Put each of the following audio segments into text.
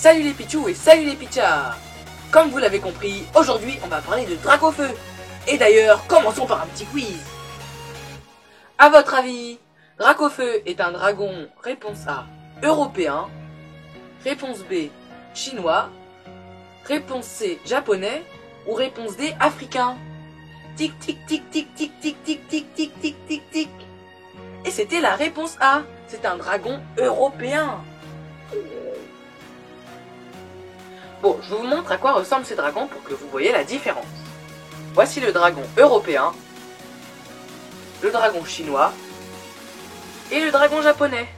Salut les Pichous et salut les Pichas. Comme vous l'avez compris, aujourd'hui on va parler de Dracofeu. Et d'ailleurs, commençons par un petit quiz. À votre avis, Dracofeu est un dragon, réponse A, européen, réponse B, chinois, réponse C, japonais, ou réponse D, africain? Tic tic tic tic tic tic tic tic tic tic tic tic. Et c'était la réponse A, c'est un dragon européen. Bon, je vous montre à quoi ressemblent ces dragons pour que vous voyez la différence. Voici le dragon européen, le dragon chinois et le dragon japonais.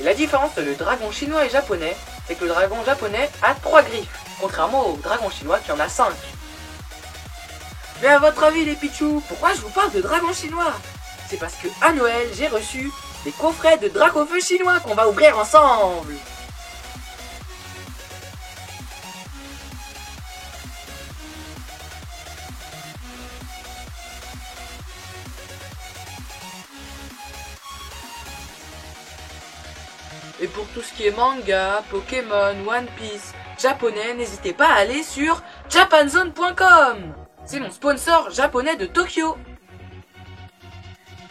Et la différence entre le dragon chinois et japonais, c'est que le dragon japonais a 3 griffes, contrairement au dragon chinois qui en a 5. Mais à votre avis les Pichous, pourquoi je vous parle de dragon chinois? C'est parce que à Noël, j'ai reçu des coffrets de Dracofeu chinois qu'on va ouvrir ensemble. Et pour tout ce qui est manga, Pokémon, One Piece, japonais, n'hésitez pas à aller sur japanzone.com. C'est mon sponsor japonais de Tokyo.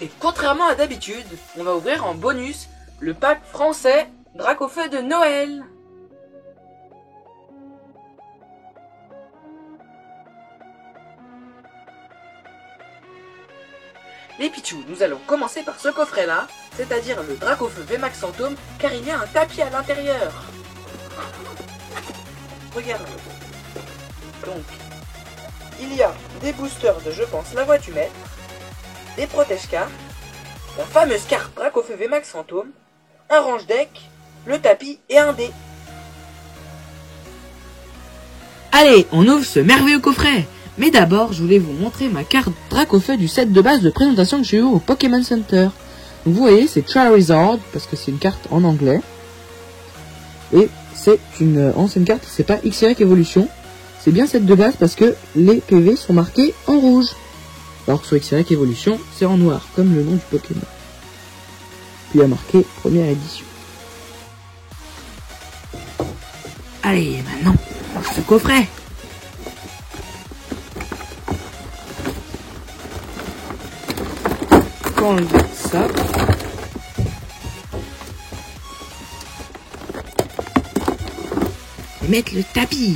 Et contrairement à d'habitude, on va ouvrir en bonus le pack français Dracofeu de Noël. Les Pichous, nous allons commencer par ce coffret-là, c'est-à-dire le Dracofeu VMAX Fantôme, car il y a un tapis à l'intérieur. Regarde. Donc, il y a des boosters de, je pense, la voitumètre, des protège-cartes, la fameuse carte Dracofeu VMAX Fantôme, un range-deck, le tapis et un dé. Allez, on ouvre ce merveilleux coffret. Mais d'abord, je voulais vous montrer ma carte Dracofeu du set de base de présentation que j'ai eu au Pokémon Center. Donc vous voyez, c'est Charizard, parce que c'est une carte en anglais. Et c'est une ancienne carte, c'est pas XY Evolution. C'est bien set de base parce que les PV sont marqués en rouge. Alors que sur XY Evolution, c'est en noir, comme le nom du Pokémon. Puis il y a marqué première édition. Allez, maintenant, ce coffret. Enlever ça. Et mettre le tapis.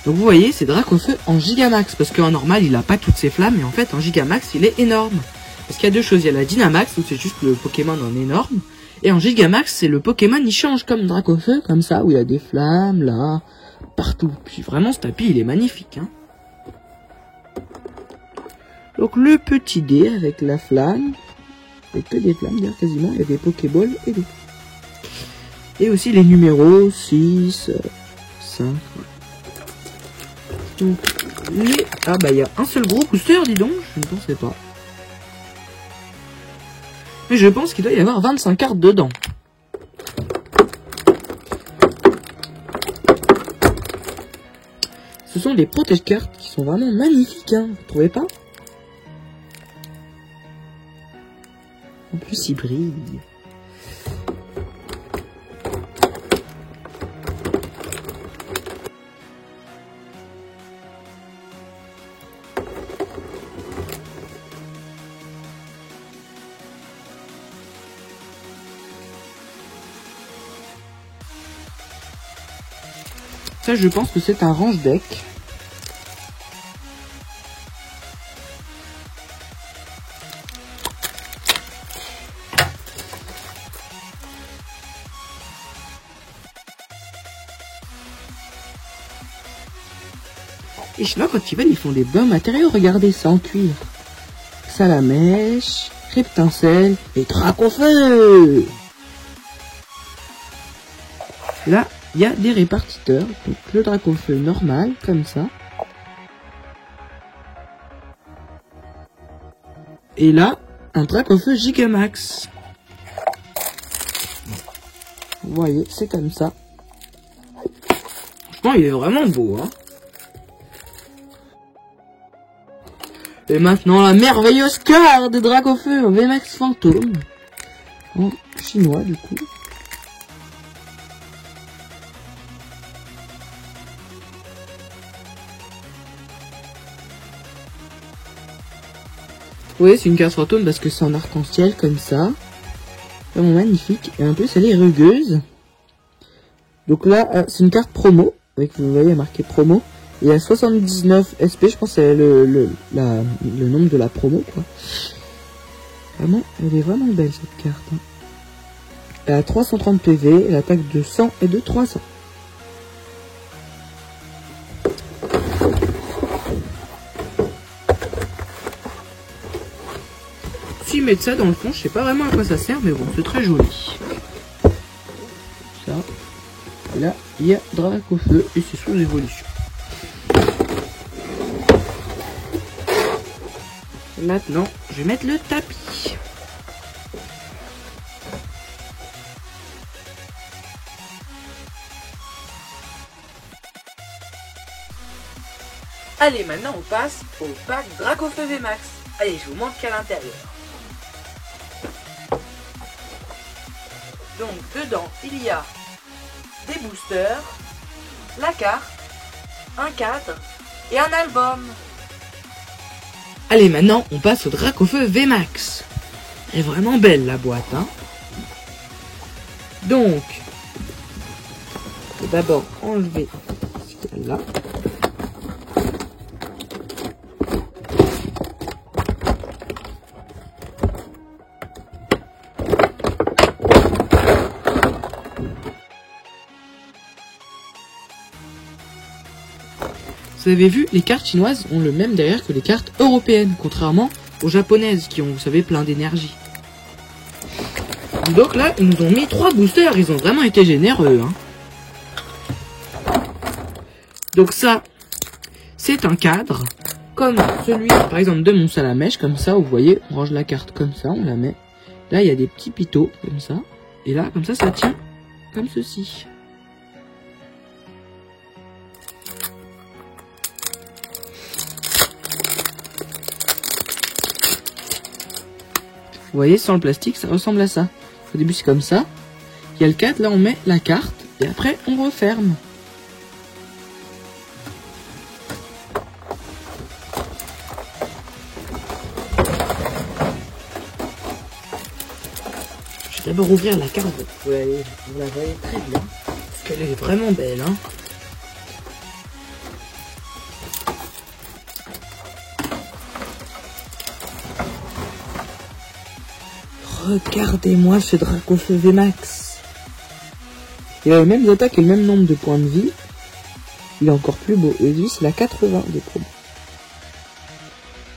Donc vous voyez, c'est Dracofeu en Gigamax, parce qu'en normal, il a pas toutes ses flammes, et en fait, en Gigamax, il est énorme. Parce qu'il y a deux choses, il y a la Dynamax, où c'est juste le Pokémon en énorme, et en Gigamax, c'est le Pokémon, il change comme Dracofeu, comme ça, où il y a des flammes, là, partout. Puis vraiment, ce tapis, il est magnifique, hein. Donc le petit dé avec la flamme, et que des flammes, d'ailleurs, quasiment, il y a des Pokéballs et des... Et aussi les numéros 6, 5... Donc, ah bah il y a un seul gros booster, dis donc, je ne pensais pas. Mais je pense qu'il doit y avoir 25 cartes dedans. Ce sont des protège-cartes qui sont vraiment magnifiques, hein, vous trouvez pas? En plus, ils brillent. Ça, je pense que c'est un range deck. Et je sais pas, quand ils veulent, ils font des bons matériaux. Regardez, ça en cuir. Salamèche, Cryptincelle et Dracofeu. Là, il y a des répartiteurs. Donc le Dracofeu normal, comme ça. Et là, un Dracofeu Gigamax. Vous voyez, c'est comme ça. Franchement, il est vraiment beau, hein. Et maintenant, la merveilleuse carte des Dracofeu VMAX Fantôme. En chinois, du coup. Oui, c'est une carte fantôme parce que c'est en arc-en-ciel, comme ça. Vraiment magnifique. Et en plus, elle est rugueuse. Donc là, c'est une carte promo. Avec, vous voyez, marqué promo. Il y a 79 SP, je pense que c'est le nombre de la promo, quoi. Vraiment, elle est vraiment belle, cette carte. Hein. Elle a 330 PV, elle attaque de 100 et de 300. S'ils mettent ça dans le fond, je sais pas vraiment à quoi ça sert, mais bon, c'est très joli. Ça. Et là, il y a Dracofeu et c'est sous évolution. Maintenant, je vais mettre le tapis. Allez, maintenant on passe au pack Dracofeu VMAX. Allez, je vous montre qu'à l'intérieur. Donc, dedans, il y a des boosters, la carte, un cadre et un album. Allez, maintenant, on passe au Dracofeu VMAX. Elle est vraiment belle, la boîte, hein. Donc, je vais d'abord enlever ce qu'il y a là. Vous avez vu, les cartes chinoises ont le même derrière que les cartes européennes, contrairement aux japonaises qui ont, vous savez, plein d'énergie. Donc là, ils nous ont mis 3 boosters, ils ont vraiment été généreux. Hein. Donc ça, c'est un cadre, comme celui, par exemple, de mon salamèche, comme ça, vous voyez, on range la carte comme ça, on la met. Là, il y a des petits pitots, comme ça. Et là, comme ça tient comme ceci. Vous voyez, sans le plastique, ça ressemble à ça. Au début, c'est comme ça. Il y a le cadre, là, on met la carte. Et après, on referme. Je vais d'abord ouvrir la carte. Vous la voyez très bien. Parce qu'elle est vraiment belle, hein. Regardez-moi ce Dracofeu VMAX. Il a les mêmes attaques et le même nombre de points de vie. Il est encore plus beau. Et lui, c'est la 80 des promos.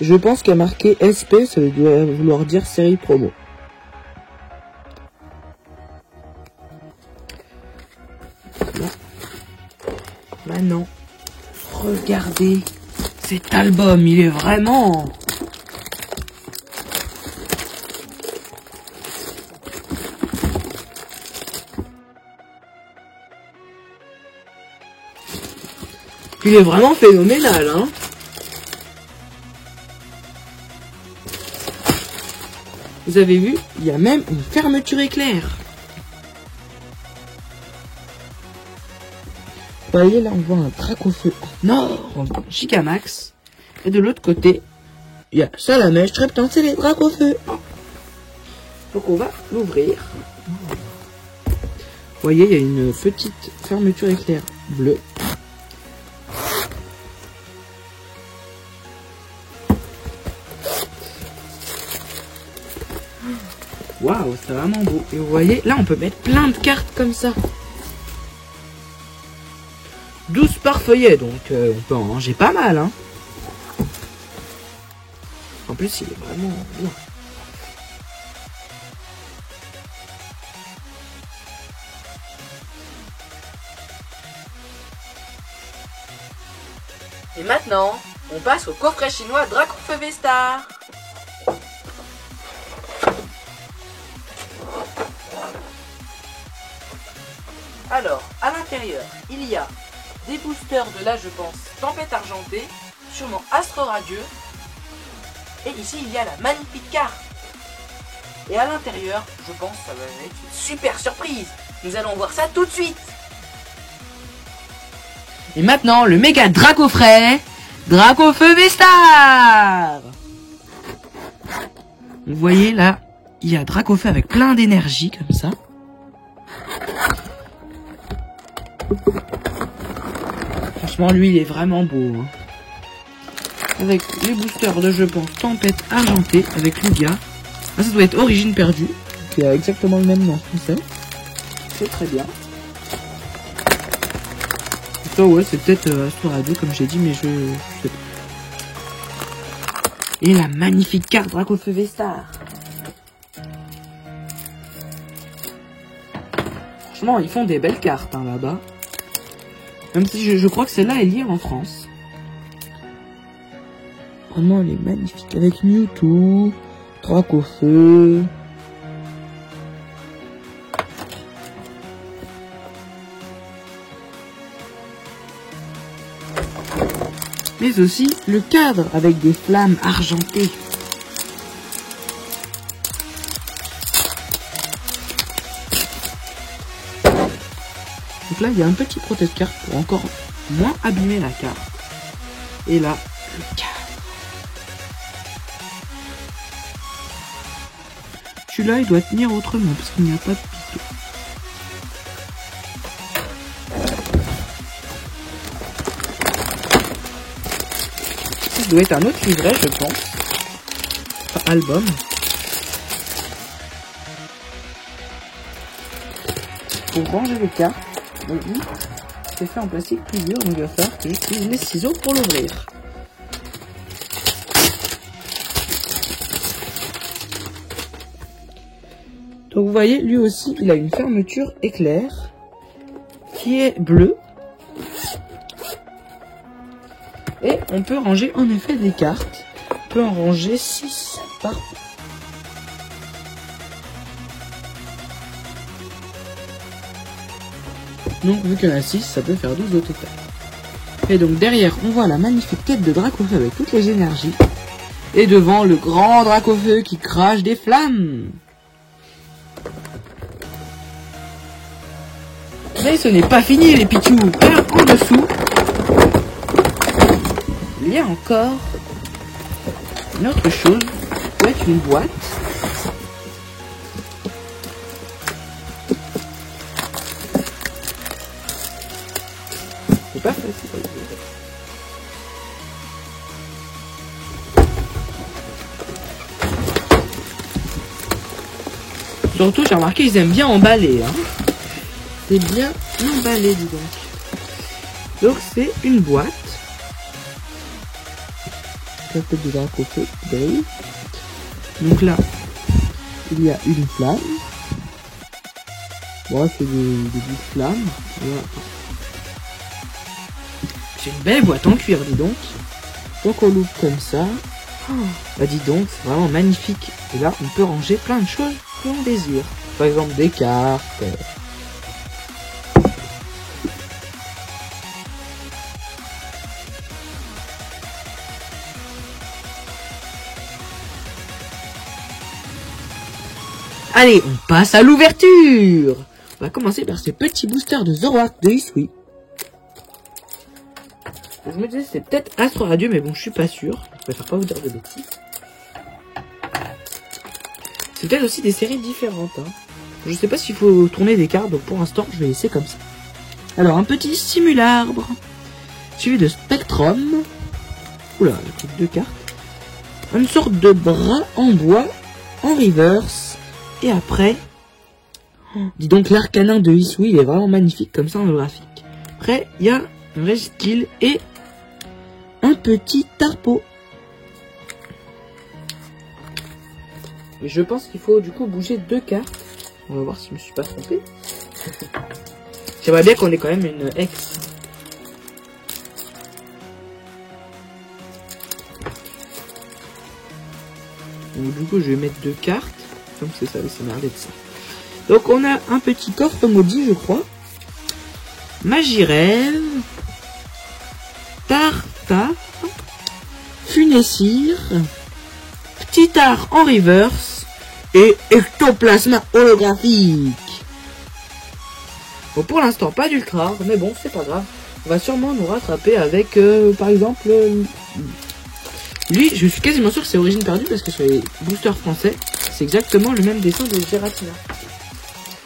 Je pense qu'il y a marqué SP, ça doit vouloir dire série promo. Là. Maintenant, regardez cet album, il est vraiment... Il est vraiment phénoménal, hein. Vous avez vu, il y a même une fermeture éclair. Vous voyez, là, on voit un Dracofeu en or, en Gigamax. Et de l'autre côté, il y a Salamèche, Treptan, c'est les Dracofeu. Donc, on va l'ouvrir. Vous voyez, il y a une petite fermeture éclair bleue. Waouh, c'est vraiment beau. Et vous voyez, là, on peut mettre plein de cartes comme ça. 12 par feuillet, donc on peut en ranger pas mal, hein. En plus, il est vraiment bien. Et maintenant, on passe au coffret chinois Dracofeu V-Star. Alors, à l'intérieur, il y a des boosters de là, je pense, Tempête Argentée, sûrement Astre Radieux. Et ici, il y a la magnifique carte. Et à l'intérieur, je pense, ça va être une super surprise. Nous allons voir ça tout de suite. Et maintenant, le méga Dracofray, Dracofeu V-Star. Vous voyez là, il y a Dracofeu avec plein d'énergie comme ça. Franchement, lui, il est vraiment beau. Hein. Avec les boosters de, je pense, Tempête Argentée avec Lugia. Ah, ça doit être Origine Perdue, qui a exactement le même nom français. C'est très bien. Ça, ouais, c'est peut-être Astor Radio, comme j'ai dit, mais je sais pas. Et la magnifique carte Dracofeu V-Star. Franchement, ils font des belles cartes hein, là-bas. Même si je crois que celle-là est liée en France. Vraiment, elle est magnifique. Avec Mewtwo, Dracofeu. Mais aussi le cadre avec des flammes argentées. Donc là, il y a un petit protège-carte pour encore moins abîmer la carte. Et là, le cadre. Celui-là, il doit tenir autrement parce qu'il n'y a pas de pitot. Ça doit être un autre livret, je pense. Enfin, album. Pour ranger les cartes, c'est fait en plastique plus dur, donc il va falloir que j'utilise les ciseaux pour l'ouvrir. Donc vous voyez, lui aussi, il a une fermeture éclair qui est bleue. Et on peut ranger en effet des cartes. On peut en ranger 6 par. Donc vu qu'il y en a 6, ça peut faire 12 au total. Et donc derrière, on voit la magnifique tête de Dracofeu avec toutes les énergies. Et devant, le grand Dracofeu qui crache des flammes. Mais ce n'est pas fini les pitchous. En dessous, il y a encore une autre chose. Ça peut être une boîte. C'est pas facile. Surtout, j'ai remarqué, ils aiment bien emballer. Hein. C'est bien emballé, dis donc. Donc, c'est une boîte. Ça fait de Dracofeu, Dave. Donc là, il y a une flamme. Bon, c'est des bouts de flammes. Voilà. C'est une belle boîte en cuir, dis donc. Donc on l'ouvre comme ça. Oh, bah dis donc, c'est vraiment magnifique. Et là, on peut ranger plein de choses que l'on désire. Par exemple, des cartes. Allez, on passe à l'ouverture. On va commencer par ces petits boosters de Zoroark de Hisui. Je me disais c'est peut-être Astre Radieux, mais bon, je suis pas sûr. Je préfère pas vous dire de bêtises. C'est peut-être aussi des séries différentes. Hein. Je sais pas s'il faut tourner des cartes, donc pour l'instant, je vais laisser comme ça. Alors, un petit Simularbre, suivi de Spectrum. Oula, j'ai pris 2 cartes. Une sorte de bras en bois, en reverse. Et après, dis donc, l'Arcanin de Hisui, il est vraiment magnifique comme ça en graphique. Après, il y a un Reskill et un petit Tarpo. Et je pense qu'il faut du coup bouger 2 cartes. On va voir si je me suis pas trompé. J'aimerais bien qu'on ait quand même une X. Donc du coup je vais mettre 2 cartes. Comme c'est ça, c'est merveilleux de ça. Donc on a un petit coffre maudit je crois. Magirève, Tarta, Funessir, Petit Art en reverse et Ectoplasma holographique. Bon, pour l'instant, pas d'ultra, mais bon, c'est pas grave. On va sûrement nous rattraper avec, par exemple, lui, je suis quasiment sûr que c'est Origine Perdue parce que sur les boosters français, c'est exactement le même dessin de Giratina.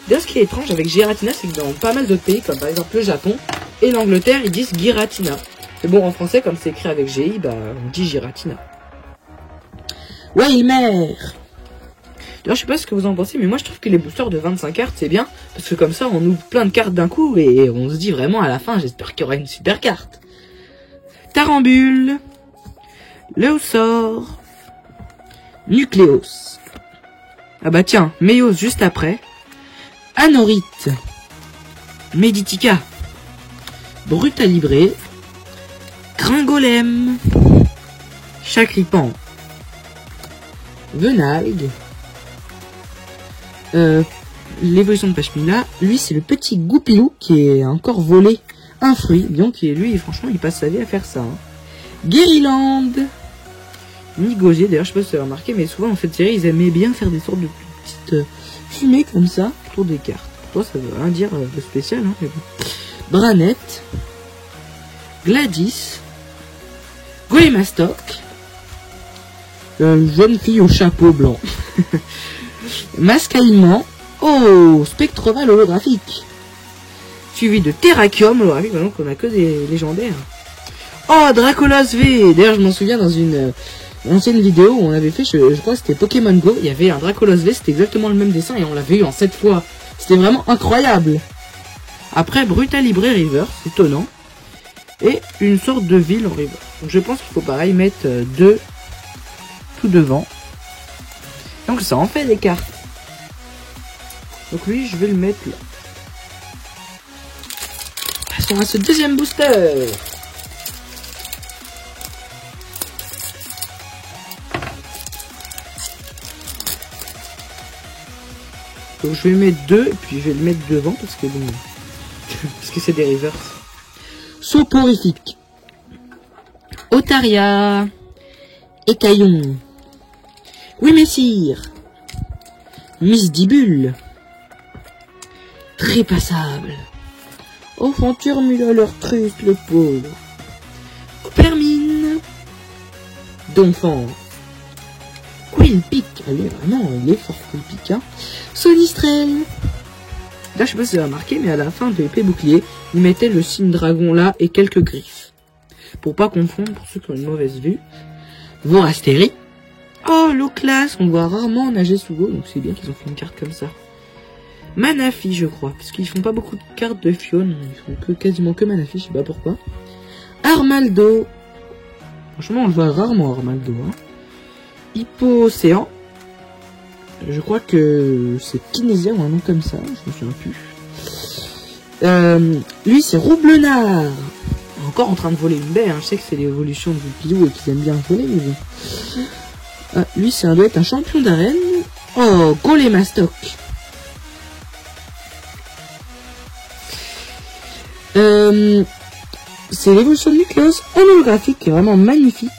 D'ailleurs, ce qui est étrange avec Giratina, c'est que dans pas mal d'autres pays, comme par exemple le Japon et l'Angleterre, ils disent Giratina. Mais bon, en français, comme c'est écrit avec GI, bah, on dit Giratina. Wailmer. D'ailleurs, je sais pas ce que vous en pensez, mais moi je trouve que les boosters de 25 cartes, c'est bien, parce que comme ça, on ouvre plein de cartes d'un coup, et on se dit vraiment à la fin, j'espère qu'il y aura une super carte. Tarambule, Léosor, Nucléos. Ah bah tiens, Méos juste après. Anorite, Meditica, Brutalibré, Gringolem, Chakripan, Venalgue, l'évolution de Pashmina, lui c'est le petit Goupilou qui est encore volé un fruit, donc lui franchement il passe sa vie à faire ça. Hein. Guériland, Nigosier, d'ailleurs je sais pas si vous avez remarqué, mais souvent en cette série ils aimaient bien faire des sortes de petites fumées comme ça autour des cartes. Pour toi ça veut rien dire de spécial, hein, mais bon. Branette, Gladys, Golemastok, jeune fille au chapeau blanc. Mascaillement, oh, Spectroval holographique. Suivi de Terrakium holographique, donc on a que des légendaires. Oh, Dracolos V. D'ailleurs, je m'en souviens dans une ancienne vidéo où on avait fait, je crois que c'était Pokémon Go, il y avait un Dracolos V, c'était exactement le même dessin et on l'avait eu en 7 fois. C'était vraiment incroyable. Après, Brutalibré River, c'est étonnant. Et une sorte de ville en river. Donc je pense qu'il faut pareil mettre 2 tout devant. Donc ça en fait des cartes. Donc lui je vais le mettre là. Passons à ce deuxième booster. Donc je vais mettre 2 et puis je vais le mettre devant parce que bon, parce que c'est des rivers. Soporifique, Otaria, Écaillon, Oui Messire, Misdibule, Trépassable, Enfanture mule leur triste le pauvre, Permine, Donfant, Quillpic, allez vraiment il est fort Quillpic, hein. Sonistrel. Là, je sais pas si vous avez remarqué, mais à la fin de l'épée bouclier, ils mettaient le signe dragon là et quelques griffes. Pour pas confondre, pour ceux qui ont une mauvaise vue. Vorastérie. Oh, l'eau classe, on voit rarement nager sous l'eau, donc c'est bien qu'ils ont fait une carte comme ça. Manafi, je crois, parce qu'ils font pas beaucoup de cartes de Fion, ils font quasiment que Manafi, je sais pas pourquoi. Armaldo. Franchement, on le voit rarement, Armaldo. Hein. Hippo-océan. Je crois que c'est Kinésia ou un nom comme ça, je me souviens plus. Lui c'est Roublenard. Encore en train de voler une baie, hein. Je sais que c'est l'évolution du pilou et qu'ils aiment bien voler, mais bon. Lui ça doit être un champion d'arène. Oh, Golemastok. C'est l'évolution de Nucléos en holographique qui est vraiment magnifique.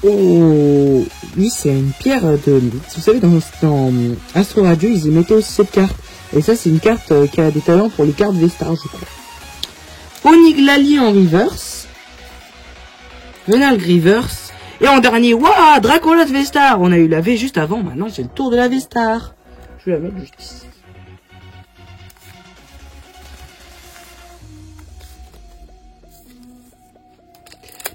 Oh, lui c'est une pierre de... Vous savez, dans Astro Radio, ils y mettaient aussi cette carte. Et ça, c'est une carte qui a des talents pour les cartes Vestar, je crois. Oniglali en reverse. Venalgue reverse. Et en dernier, waouh, Dracolos Vestar. On a eu la V juste avant, maintenant j'ai le tour de la Vestar. Je vais la mettre juste ici.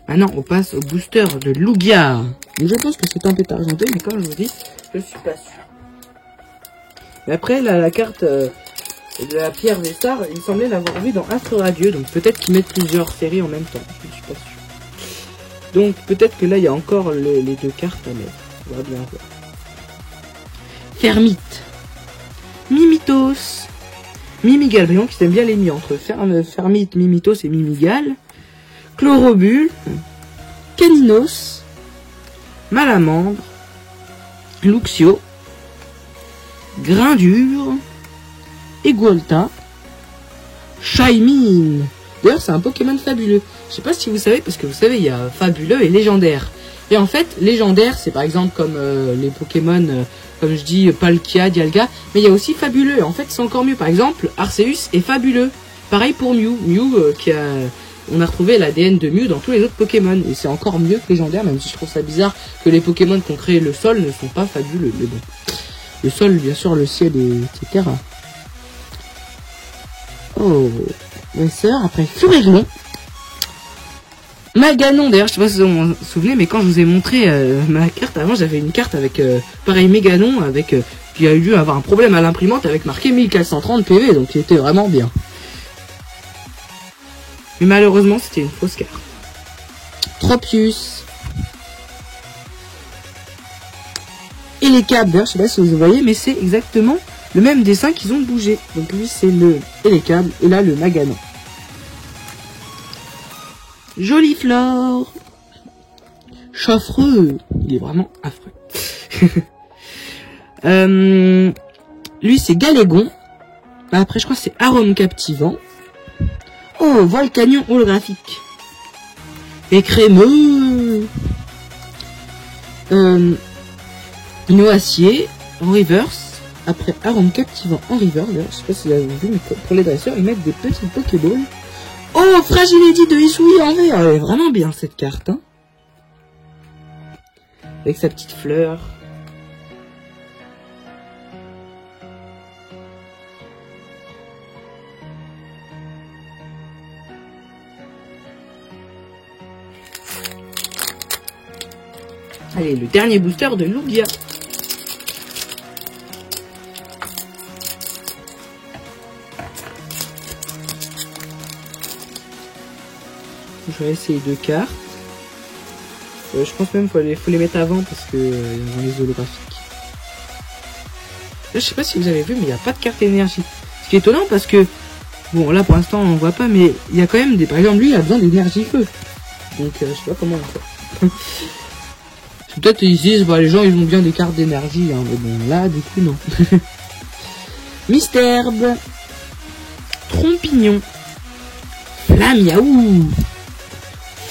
Maintenant, on passe au booster de Lugia. Je pense que c'est un peu argenté, mais comme je vous dis, je suis pas sûr. Mais après, là, la carte de la pierre des stars, il semblait l'avoir vu dans Astro Radio, donc peut-être qu'ils mettent plusieurs séries en même temps. Je suis pas sûr. Donc peut-être que là, il y a encore les 2 cartes à mettre. On va bien voir. Fermite, Mimitos, Mimigal, voyons qu'ils aiment bien les mis entre Fermite, Mimitos et Mimigal. Chlorobule, Caninos, Malamandre, Luxio, Grindure, Egolta, Shaymin. D'ailleurs, c'est un Pokémon fabuleux. Je sais pas si vous savez, parce que vous savez, il y a fabuleux et légendaire. Et en fait, légendaire, c'est par exemple comme les Pokémon, comme je dis, Palkia, Dialga. Mais il y a aussi fabuleux. Et en fait, c'est encore mieux. Par exemple, Arceus est fabuleux. Pareil pour Mew. Mew, on a retrouvé l'ADN de Mew dans tous les autres Pokémon. Et c'est encore mieux que légendaire, même si je trouve ça bizarre que les Pokémon qui ont créé le sol ne sont pas fabuleux. Mais bon. Le sol, bien sûr, le ciel, etc. Oh, mes sœurs, après Furélon. Maganon, d'ailleurs, je sais pas si vous vous souvenez, mais quand je vous ai montré ma carte, avant j'avais une carte avec, pareil, Méganon, avec, qui a eu dû avoir un problème à l'imprimante avec marqué 1430 PV, donc il était vraiment bien. Mais malheureusement, c'était une fausse carte. Tropius. Et les câbles, d'ailleurs, je sais pas si vous voyez, mais c'est exactement le même dessin qu'ils ont bougé. Donc lui, c'est le Elecable, et là, le Maganon. Joliflore. Chaffreux. Il est vraiment affreux. Lui, c'est Galégon. Après, je crois que c'est Arôme Captivant. Oh, Volcanion holographique. Et crémeux. Noacier en reverse. Après, Arôme Captivant en reverse. D'ailleurs, je sais pas si vous avez vu, mais pour les dresseurs, ils mettent des petits Pokéballs. Oh, Fragility de Hisui en vert. Elle est vraiment bien cette carte, hein. Avec sa petite fleur. Allez, le dernier booster de Lugia. Je vais essayer 2 cartes. Je pense même qu'il faut les mettre avant parce que dans les holographiques. Là, je sais pas si vous avez vu, mais il n'y a pas de carte énergie. Ce qui est étonnant parce que, bon, là pour l'instant on voit pas, mais il y a quand même des. Par exemple, lui il a besoin d'énergie feu. Donc je sais pas comment on fait. Peut-être ils disent, bah, les gens ils ont bien des cartes d'énergie, hein, mais bon, là du coup non. Misterbe, Trompignon, Flamiaou,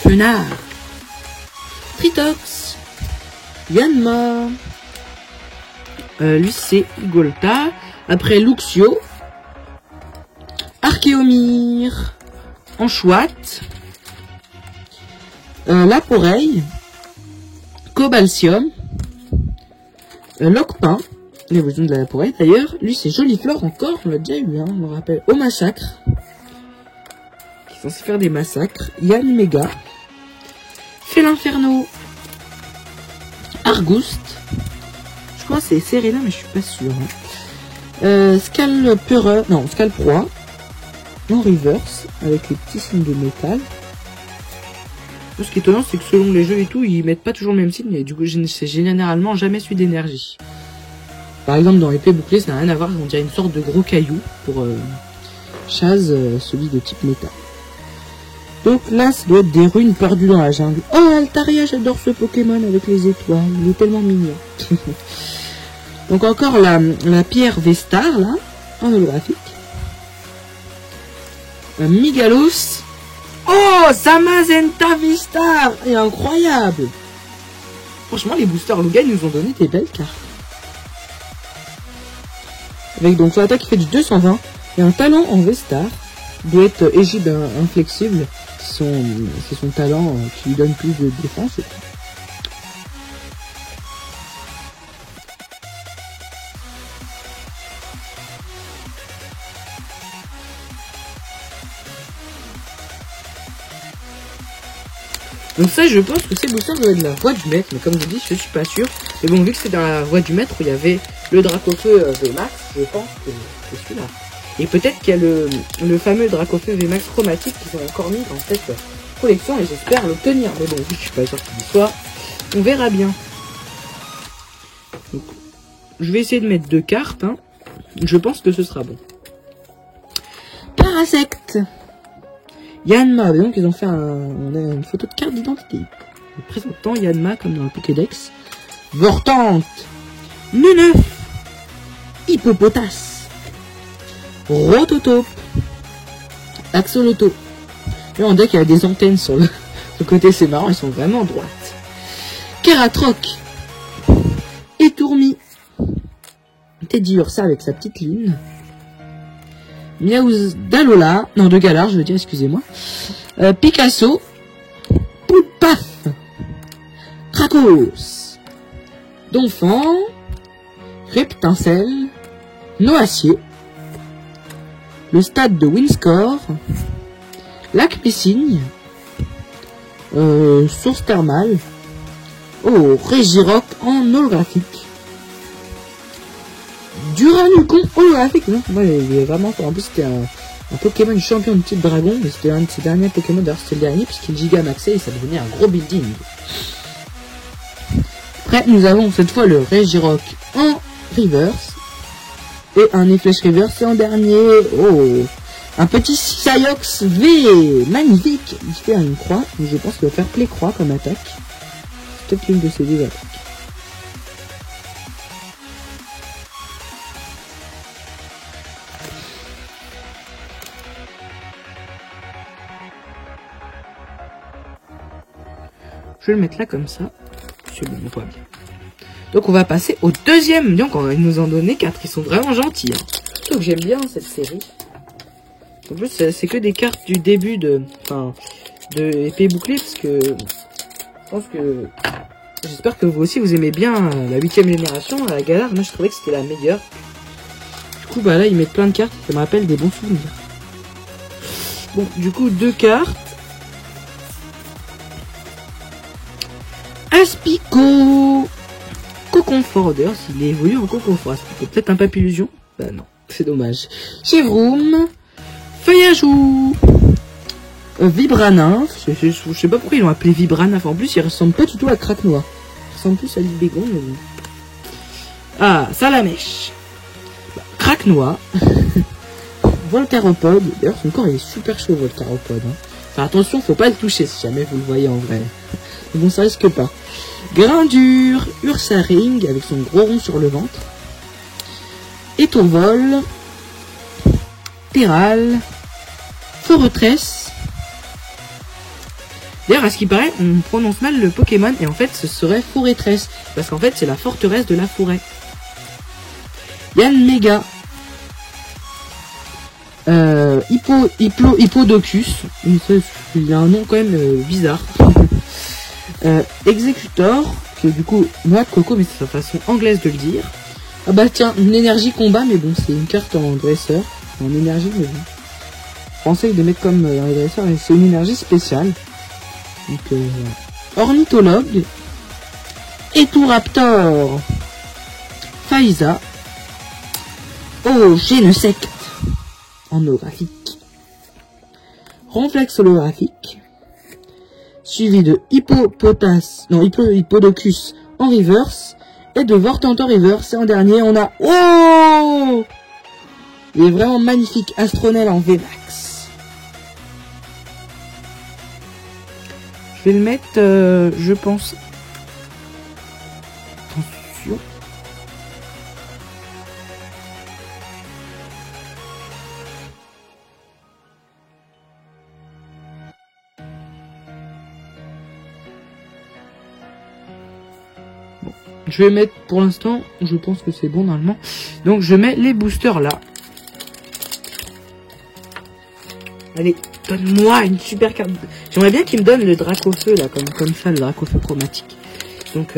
Fenard, Tritox, Yanma. Lui c'est Golta. Après Luxio, Archéomir, Anchouette, Laporeille, Cobalcium, Locpin, l'évolution de la Laporeille d'ailleurs. Lui c'est Joliflore encore, on l'a déjà eu, hein, on me rappelle. Au massacre, qui est censé faire des massacres. Yann Mega, Félinferno, Argouste, je crois que c'est Serena mais je suis pas sûr, hein. Scalproie, en reverse, avec les petits signes de métal. Ce qui est étonnant, c'est que selon les jeux et tout, ils mettent pas toujours le même signe, et du coup, c'est généralement jamais celui d'énergie. Par exemple, dans épée bouclée, ça n'a rien à voir, on dirait une sorte de gros caillou pour Chaz, celui de type métal. Donc là, ça doit être des runes perdues dans la jungle. Oh, Altaria, j'adore ce Pokémon avec les étoiles, il est tellement mignon. Donc encore la pierre Vestar, là, en holographique. Un Migalos. Oh, Zamazenta Vistar, est incroyable. Franchement, les boosters Lugia nous ont donné des belles cartes. Avec donc son attaque qui fait du 220 et un talent en Vestar. Doit être égide inflexible. C'est son talent qui lui donne plus de défense. Donc ça, je pense que ces boosters doivent être de la voie du maître, mais comme je vous dis, je suis pas sûr. Mais bon, vu que c'est dans la voie du maître où il y avait le Dracofeu VMAX, je pense que c'est celui-là. Et peut-être qu'il y a le fameux Dracofeu VMAX chromatique qu'ils ont encore mis dans cette collection, et j'espère l'obtenir. Mais bon, vu que je suis pas sûr qu'il y soit, on verra bien. Donc, je vais essayer de mettre 2 cartes, hein. Je pense que ce sera bon. Parasect. Yanma, donc ils ont fait on a une photo de carte d'identité. Présentant Yanma comme dans le Pokédex. Vortante, Neneuf, Hippopotas, Rototope, Axoloto. Et on dirait qu'il y a des antennes sur le côté, c'est marrant, ils sont vraiment droites. Keratroc, Étourmi, Teddy Ursa avec sa petite ligne. Miaouz d'Alola, non de Galar, je veux dire, excusez-moi. Picasso, Poulpaf, Krakos, Donphan, Reptincelle, Noacier, le stade de Windscore, Lac Messigne, Source thermale, Régiroc en holographique, Duranucon holographique, non, moi il est vraiment fort. En plus c'était un Pokémon champion de type dragon, mais c'était un de ses derniers Pokémon, d'ailleurs c'était le dernier puisqu'il gigamaxait et ça devenait un gros building. Après nous avons cette fois le Régiroc en reverse et un Effleche reverse et en dernier, un petit Psyox V, magnifique, il fait une croix, mais je pense qu'il va faire play croix comme attaque. C'est peut-être l'une de ses deux attaques. Je vais le mettre là comme ça. C'est bon, on voit bien. Donc on va passer au deuxième. Donc on va nous en donner 4. Ils sont vraiment gentils. Donc j'aime bien cette série. En plus c'est que des cartes du début de épée bouclée parce que je pense que j'espère que vous aussi vous aimez bien la 8ème génération, la Galar. Moi je trouvais que c'était la meilleure. Du coup bah là ils mettent plein de cartes. Ça me rappelle des bons souvenirs. Bon du coup 2 cartes. Aspico, Coconfort, d'ailleurs s'il est évolué en Coconfort, Aspico, peut-être un Papillusion. Bah non, c'est dommage. Chevroom, Feuillajou, Vibranymph, je sais pas pourquoi ils l'ont appelé Vibranymph, en plus il ressemble pas du tout à Craquenois. Il ressemble plus à Libégon, mais bon. Ah, Salamèche, Craquenois, Volcaropode, d'ailleurs son corps il est super chaud Volcaropode. Enfin attention, faut pas le toucher si jamais vous le voyez en vrai. Mais bon, ça risque pas. Grindure, Ursaring avec son gros rond sur le ventre. Étourvol, Terral, Foretress. D'ailleurs, à ce qui paraît, on prononce mal le Pokémon et en fait, ce serait Foretress. Parce qu'en fait, c'est la forteresse de la forêt. Yann Mega. Hippodocus. Il y a un nom quand même bizarre. Executor, qui est du coup noix de coco, mais c'est sa façon anglaise de le dire. Ah bah tiens, une énergie combat, mais bon, c'est une carte en dresseur, en énergie, mais bon. Je pensais de mettre comme dans les dresseurs, mais c'est une énergie spéciale. Donc, Ornithologue, Eturaptor, Faiza, Genesect, en holographique, Ronflex holographique, suivi de Hippodocus en reverse, et de Vortantor reverse, et en dernier, on a, il est vraiment magnifique, Astronel en VMAX. Je vais le mettre, je pense, attention, je vais mettre pour l'instant, je pense que c'est bon normalement. Donc je mets les boosters là. Allez, donne-moi une super carte. J'aimerais bien qu'il me donne le Dracofeu là, comme ça, le Dracofeu chromatique. Donc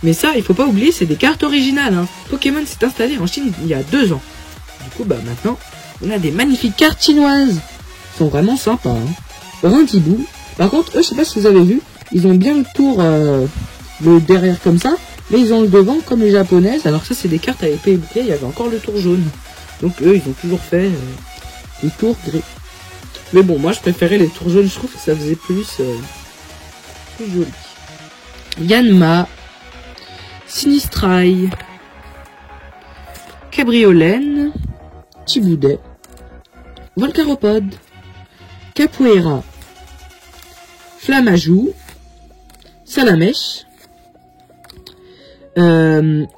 mais ça, il faut pas oublier, c'est des cartes originales. Hein. Pokémon s'est installé en Chine il y a 2 ans. Du coup, bah maintenant, on a des magnifiques cartes chinoises. Ils sont vraiment sympas. Hein. Rintibou. Par contre, eux, je sais pas si vous avez vu, ils ont bien le tour, le derrière comme ça, mais ils ont le devant comme les japonaises. Alors ça, c'est des cartes à épée et bouclier. Il y avait encore le tour jaune. Donc eux, ils ont toujours fait les tours gris. Mais bon, moi, je préférais les tours jaunes. Je trouve que ça faisait plus joli. Yanma. Sinistrai, Cabriolène, Chiboudet, Volcaropode, Capoeira, Flamajou, Salamèche,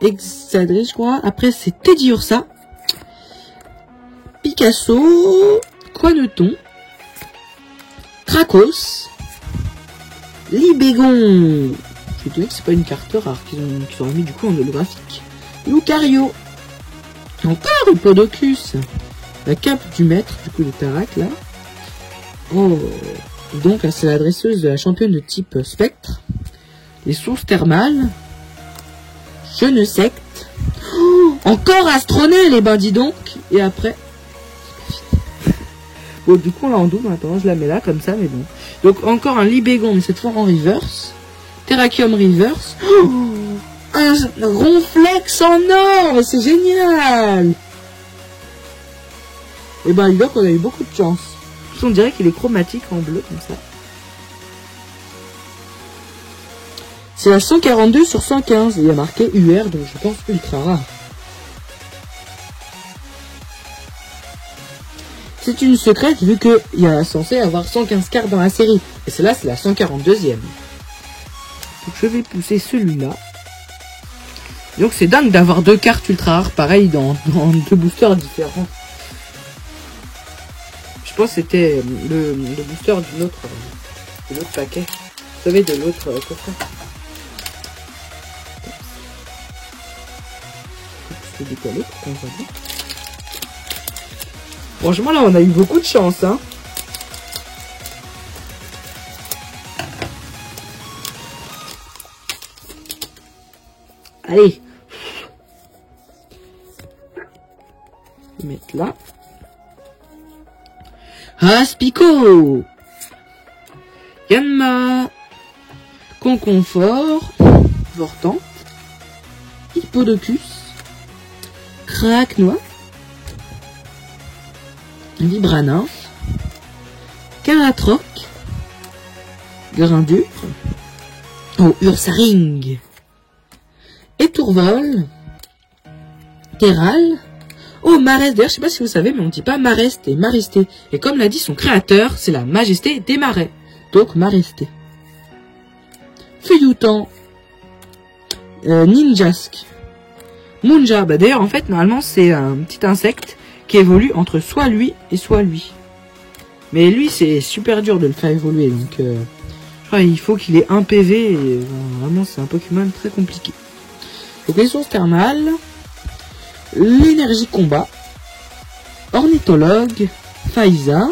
Exadré, je crois. Après, c'est Teddy Ursa, Picasso, Quaneton, Krakos, Libégon. Je suis étonné que c'est pas une carte rare qu'ils ont mis du coup en holographique. Lucario. Encore Hippodocus. La cape du maître, du coup, de Tarak, là. Oh. Donc, là, c'est la dresseuse de la championne de type spectre. Les sources thermales. Jeune secte. Oh, encore Astronel, les ben dis donc. Et après. Bon, du coup, on l'a en double. Maintenant, je la mets là, comme ça, mais bon. Donc, encore un Libégon, mais cette fois en reverse. Terrakium reverse. Oh, un Ronflex en or. C'est génial. Et ben, dis donc, on a eu beaucoup de chance. On dirait qu'il est chromatique en bleu, comme ça. C'est la 142 sur 115. Il y a marqué UR, donc je pense ultra rare. C'est une secrète, vu qu'il y a censé avoir 115 cartes dans la série. Et celle-là, c'est la 142e. Donc je vais pousser celui-là. Donc c'est dingue d'avoir deux cartes ultra rares, pareil, dans deux boosters différents. Je pense que c'était le booster de l'autre paquet. Vous savez, de l'autre coffret. Je vais décoller pour qu'on voit bien. Franchement, là, on a eu beaucoup de chance, hein. Allez. Je vais mettre là. Aspico, Yanma, Conconfort, Vortante, Hippodocus, Craquenois, Vibranin, Caratroc, Grindur, oh, Ursaring, Étourvol, Terral, oh, Marest, d'ailleurs, je sais pas si vous savez, mais on dit pas Marest et Maresté. Et comme l'a dit son créateur, c'est la majesté des marais. Donc, Maresté. Feuilloutant. Ninjask. Munja. Bah, d'ailleurs, en fait, normalement, c'est un petit insecte qui évolue entre soit lui et soit lui. Mais lui, c'est super dur de le faire évoluer. Donc, je crois qu'il faut qu'il ait un PV. Et, vraiment, c'est un Pokémon très compliqué. Donc, les sources thermales. L'énergie combat, ornithologue, Faiza,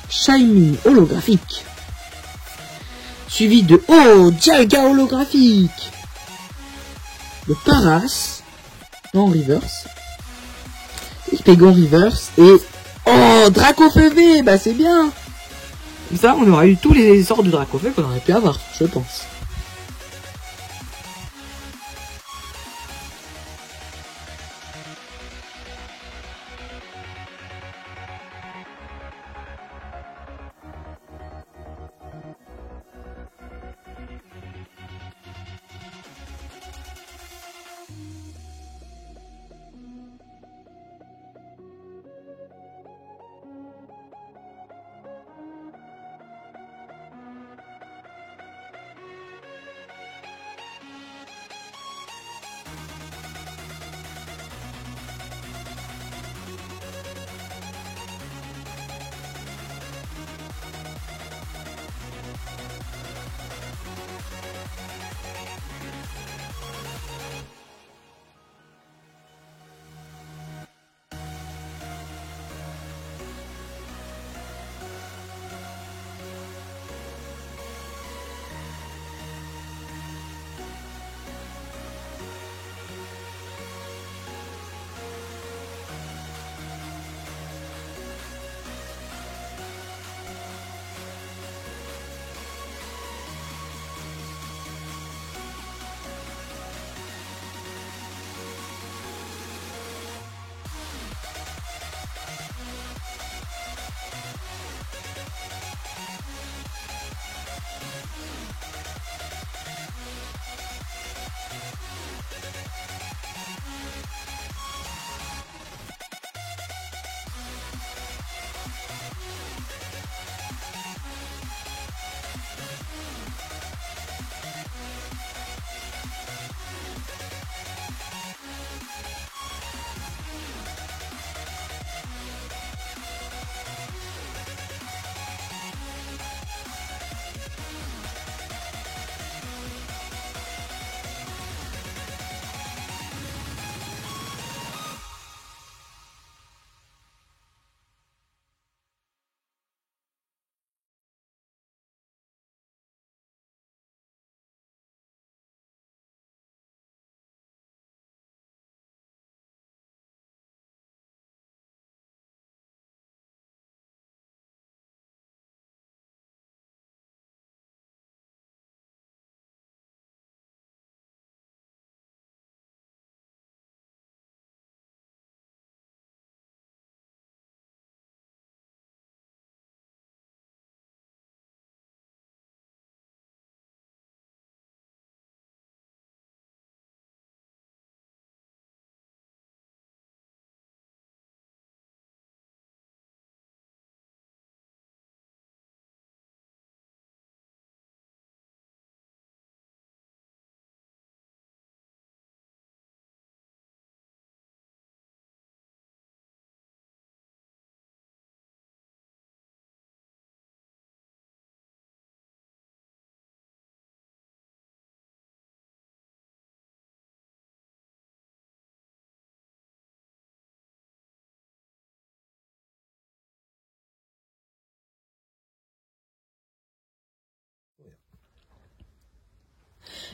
Shiny holographique, suivi de oh Dialga holographique, le Paras en reverse, Hypégon reverse et oh Dracofeu, bah c'est bien. Comme ça on aurait eu tous les sorts de Dracofeu qu'on aurait pu avoir, je pense.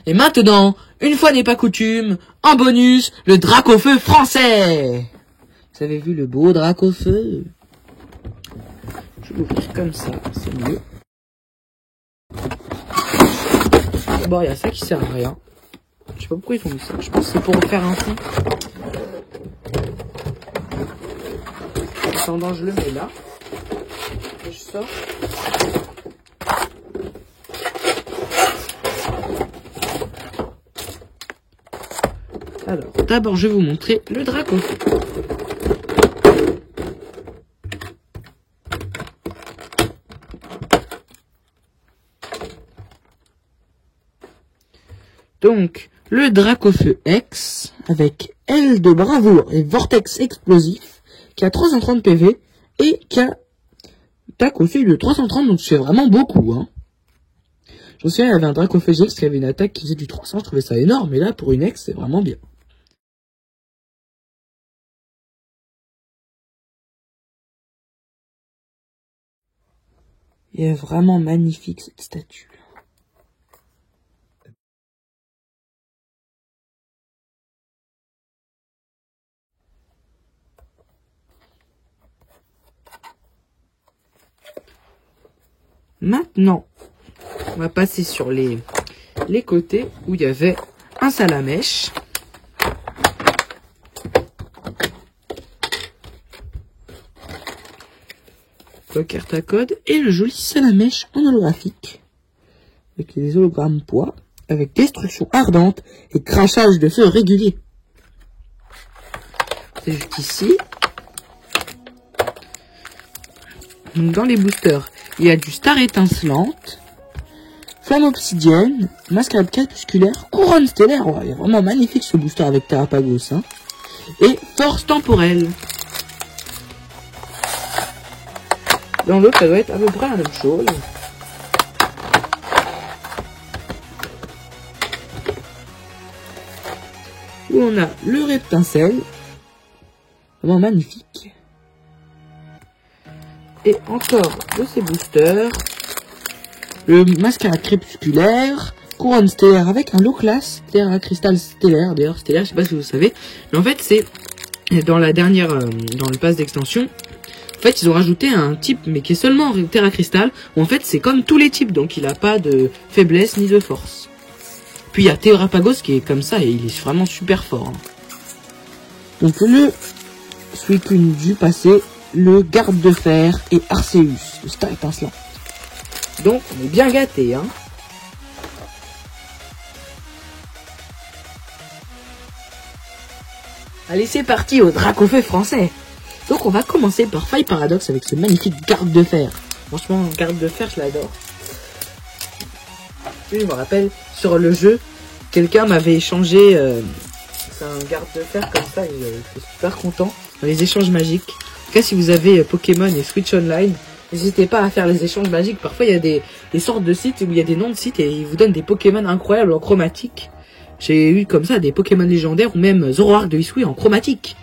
Et maintenant, une fois n'est pas coutume, en bonus, le Dracofeu français. Vous avez vu le beau Dracofeu? Je vais l'ouvrir comme ça, c'est mieux. D'abord, il y a ça qui sert à rien. Je sais pas pourquoi ils font ça. Je pense que c'est pour faire un fond. En attendant, je le mets là. Et je sors. Alors, d'abord, je vais vous montrer le Dracofeu. Donc, le Dracofeu X, avec aile de bravoure et vortex explosif, qui a 330 PV, et qui a attaque aussi de 330, donc c'est vraiment beaucoup, hein. Je me souviens, il y avait un Dracofeu GX qui avait une attaque qui faisait du 300, je trouvais ça énorme, mais là, pour une X, c'est vraiment bien. Il est vraiment magnifique, cette statue. Maintenant, on va passer sur les côtés où il y avait un salamèche. Le carte à code et le joli salamèche en holographique. Avec les hologrammes poids, avec destruction ardente et crachage de feu régulier. C'est juste ici. Donc dans les boosters, il y a du star étincelante, flamme obsidienne, mascarade crépusculaire, couronne stellaire. Oh, il est vraiment magnifique ce booster avec Terrapagos, hein. Et force temporelle. Dans l'autre, ça doit être à peu près la même chose. Où on a le reptincelle, vraiment magnifique. Et encore de ces boosters, le mascarade crépusculaire, couronne stellaire avec un low class, terra cristal stellaire, d'ailleurs stellaire, je sais pas si vous savez, mais en fait c'est dans la dernière, dans le pass d'extension, en fait ils ont rajouté un type, mais qui est seulement terra cristal, où en fait c'est comme tous les types, donc il a pas de faiblesse ni de force. Puis il y a Terrapagos qui est comme ça et il est vraiment super fort. Hein. Donc le Suicune du passé, le garde de fer et Arceus, le star étincelant. Donc on est bien gâtés, hein. Allez, c'est parti au Dracofeu français. Donc on va commencer par Faille Paradoxe avec ce magnifique garde de fer. Franchement, garde de fer, je l'adore. Je me rappelle, sur le jeu, quelqu'un m'avait échangé c'est un garde de fer comme ça, et j'étais super content. Dans les échanges magiques. En tout cas, si vous avez Pokémon et Switch Online, n'hésitez pas à faire les échanges magiques. Parfois, il y a des sortes de sites où il y a des noms de sites et ils vous donnent des Pokémon incroyables en chromatique. J'ai eu comme ça des Pokémon légendaires ou même Zoroark de Hisui en chromatique.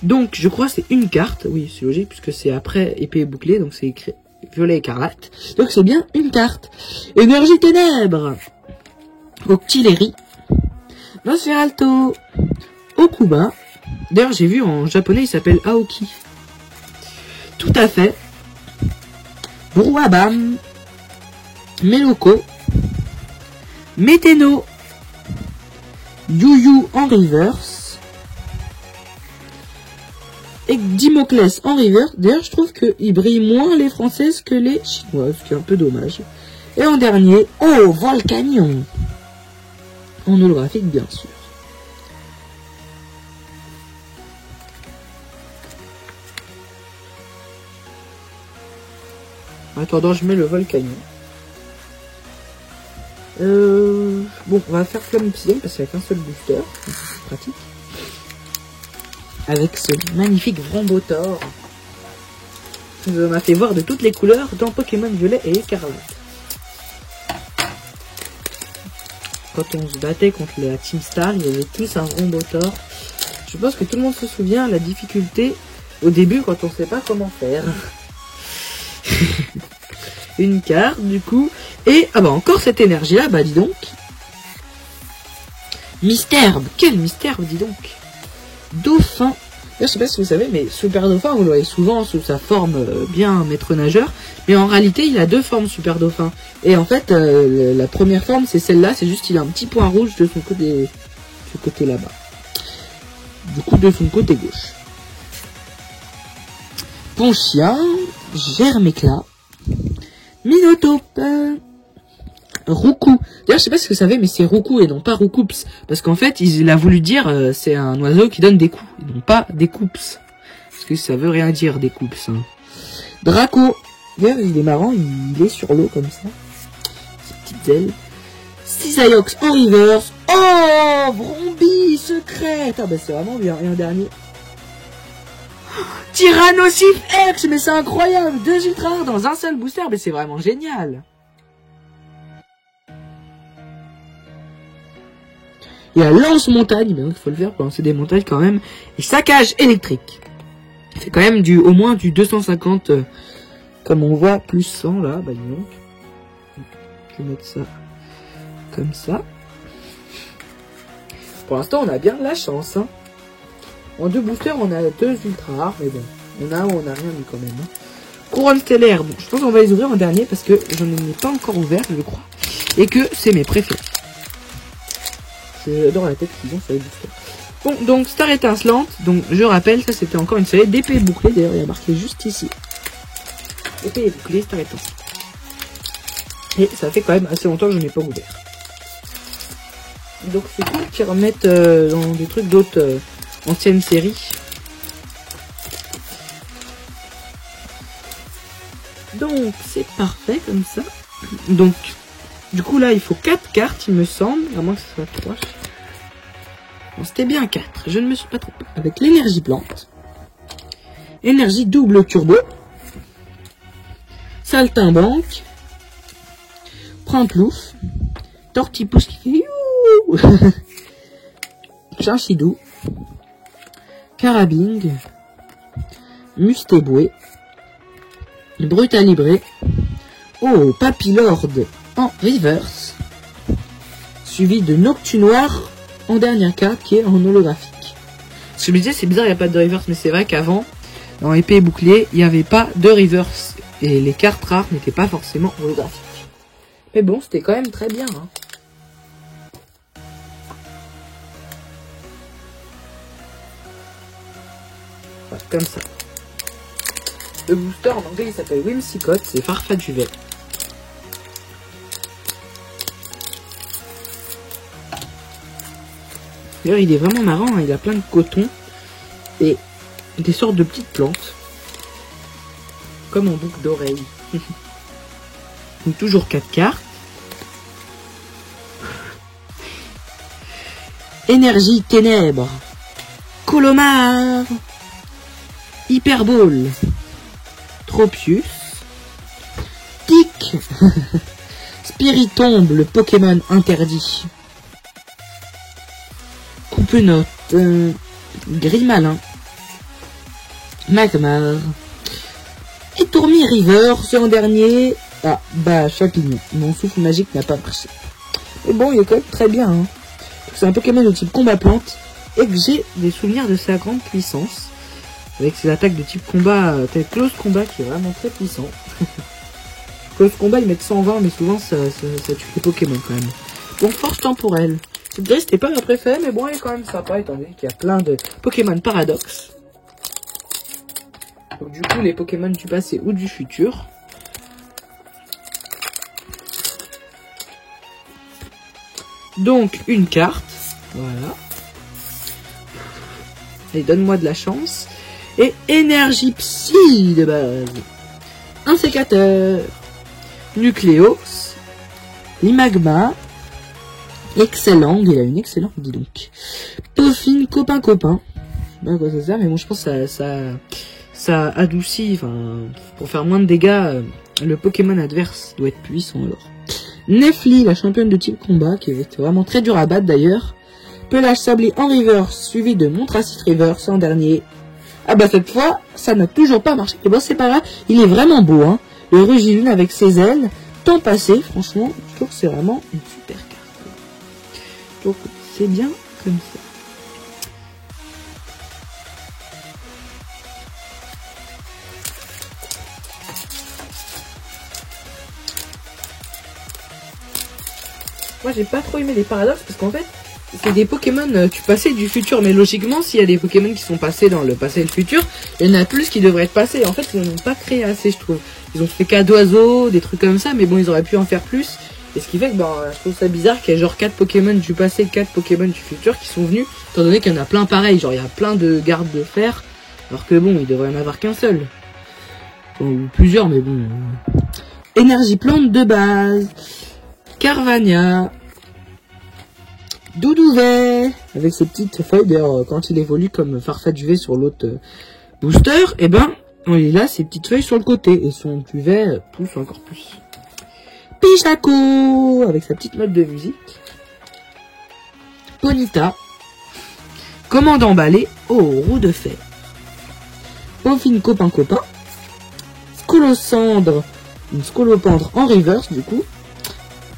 Donc, je crois que c'est une carte. Oui, c'est logique puisque c'est après épée et bouclier, donc c'est écrit violet écarlate. Donc, c'est bien une carte. Énergie ténèbres. Octillerie. Nosferalto. Okuba. D'ailleurs, j'ai vu en japonais, il s'appelle Aoki. Tout à fait. Brouabam. Meloko. Météno. Yu en reverse. Et Dimoclès en reverse. D'ailleurs, je trouve qu'il brille moins les françaises que les chinoises, ce qui est un peu dommage. Et en dernier, oh, Volcanion. En holographique, bien sûr. En attendant, je mets le Volcanion. Bon, on va faire Flamme Obsidienne parce qu'il n'y a qu'un seul booster. Donc c'est pratique. Avec ce magnifique Vrombotor. Ça m'a fait voir de toutes les couleurs dans Pokémon Violet et Écarlate. Quand on se battait contre la Team Star, il y avait tous un Vrombotor. Je pense que tout le monde se souvient la difficulté au début quand on ne sait pas comment faire. Une carte du coup. Et ah bah encore cette énergie là, bah dis donc. Mystère, quel mystère, dis donc. Dauphin. Je sais pas si vous savez, mais Super Dauphin, vous le voyez souvent sous sa forme bien maître nageur. Mais en réalité, il a deux formes Super Dauphin. Et en fait, la première forme, c'est celle-là. C'est juste qu'il a un petit point rouge de son côté, ce côté là-bas. Du coup, de son côté gauche. Ponchien, Germécla, Minotaure, Roucou. D'ailleurs, je sais pas si vous savez, mais c'est Roucou et non pas Roucoups. Parce qu'en fait, il a voulu dire, c'est un oiseau qui donne des coups, et non pas des coups. Parce que ça veut rien dire, des coups. Hein. Draco. D'ailleurs, il est marrant, il est sur l'eau comme ça. Ses petites ailes. Cisaiox en reverse. Oh, Brombi secrète. Ah bah c'est vraiment bien. Et un dernier. Tyrannosif X, mais c'est incroyable. 2 ultra rares dans un seul booster, mais c'est vraiment génial. Il y a lance-montagne, mais donc il faut le faire pour lancer des montagnes quand même. Et saccage électrique. Il fait quand même au moins du 250, comme on voit, plus 100 là, bah dis donc. Je vais mettre ça comme ça. Pour l'instant, on a bien de la chance. Hein. En 2 boosters, on a 2 ultra rares, mais bon, on a ou on a rien eu quand même. Hein. Couronne stellaire, bon, je pense qu'on va les ouvrir en dernier parce que je n'en ai pas encore ouvert, je crois. Et que c'est mes préférés. J'adore la tête qu'ils ont sur les boosters. Bon, donc Star étincelante, donc je rappelle, ça c'était encore une série d'épées bouclées, d'ailleurs il y a marqué juste ici. Épée bouclée, Star étincelante. Et ça fait quand même assez longtemps que je n'ai pas ouvert. Donc c'est cool qu'ils remettent dans des trucs d'autres anciennes séries. Donc c'est parfait comme ça. Donc du coup là il faut 4 cartes il me semble, à moins que ce soit 3. Bon, c'était bien 4, je ne me suis pas trompé. Avec l'énergie plante, énergie double turbo, saltimbanque, Primplouf, Tortipousse, Chinchidou, Carabing, Mustéboué, Brutalibré, oh, Papillord en reverse, suivi de Noctunoir en dernière carte qui est en holographique. Ce que je me disais, c'est bizarre, il n'y a pas de reverse, mais c'est vrai qu'avant, dans épée et bouclier, il n'y avait pas de reverse. Et les cartes rares n'étaient pas forcément holographiques. Mais bon, c'était quand même très bien. Hein. Voilà, comme ça. Le booster en anglais il s'appelle Whimsicott, c'est Farfaduvet. D'ailleurs il est vraiment marrant, hein, il a plein de coton et des sortes de petites plantes. Comme en boucle d'oreille. Donc toujours 4 cartes. Énergie ténèbres. Colomar. Hyperbole. Tropius. Tic. Spiritombe, le Pokémon interdit. Coupe-note. Grimalin. Magmar. Et Tourmi River, c'est en dernier. Ah, bah, Champignon. Mon souffle magique n'a pas marché. Mais bon, il est quand même très bien. Hein. C'est un Pokémon de type combat plante. Et que j'ai des souvenirs de sa grande puissance. Avec ses attaques de type combat, tel Close Combat, qui est vraiment très puissant. Close Combat, ils mettent 120, mais souvent, ça tue les Pokémon quand même. Donc, force temporelle. Cette grille, c'était pas ma préférée, mais bon, elle est quand même sympa, étant donné qu'il y a plein de Pokémon paradoxes. Donc, du coup, les Pokémon du passé ou du futur. Donc, une carte. Voilà. Allez, donne-moi de la chance. Et énergie psy de base. Un sécateur. Nucléos. Limagma. Excellent. Il a une excellente, dis donc. Dauphine, copain. Je sais pas à quoi ça sert, mais bon, je pense que ça adoucit, enfin, pour faire moins de dégâts, le Pokémon adverse doit être puissant alors. Nefli, la championne de type combat, qui est vraiment très dur à battre d'ailleurs. Pelage sablé en reverse, suivi de Montracite reverse en dernier. Ah bah cette fois, ça n'a toujours pas marché. Et bon, c'est pas grave, il est vraiment beau, hein. Le Rugilune avec ses ailes, temps passé, franchement, je trouve que c'est vraiment une super carte. Donc, C'est bien comme ça. Moi j'ai pas trop aimé les paradoxes parce qu'en fait c'est des Pokémon du passé et du futur, mais logiquement s'il y a des Pokémon qui sont passés dans le passé et le futur, il y en a plus qui devraient être passés. En fait ils n'en ont pas créé assez, je trouve. Ils ont fait cas d'oiseaux, des trucs comme ça, mais bon ils auraient pu en faire plus. Et ce qui fait que je trouve ça bizarre qu'il y ait genre 4 Pokémon du passé, 4 Pokémon du futur qui sont venus, étant donné qu'il y en a plein pareils, genre il y a plein de gardes de fer, alors que bon il devrait y en avoir qu'un seul. Ou plusieurs, mais bon. Énergie plante de base. Carvania, Doudouvet, avec ses petites feuilles, d'ailleurs quand il évolue comme Farfetch V sur l'autre booster, et il a ses petites feuilles sur le côté, et son duvet pousse encore plus. Pichaco, avec sa petite note de musique. Ponita, Commandant Balai, roue de fer. Pauphine copain, Scolocendre, une scolopendre en reverse du coup.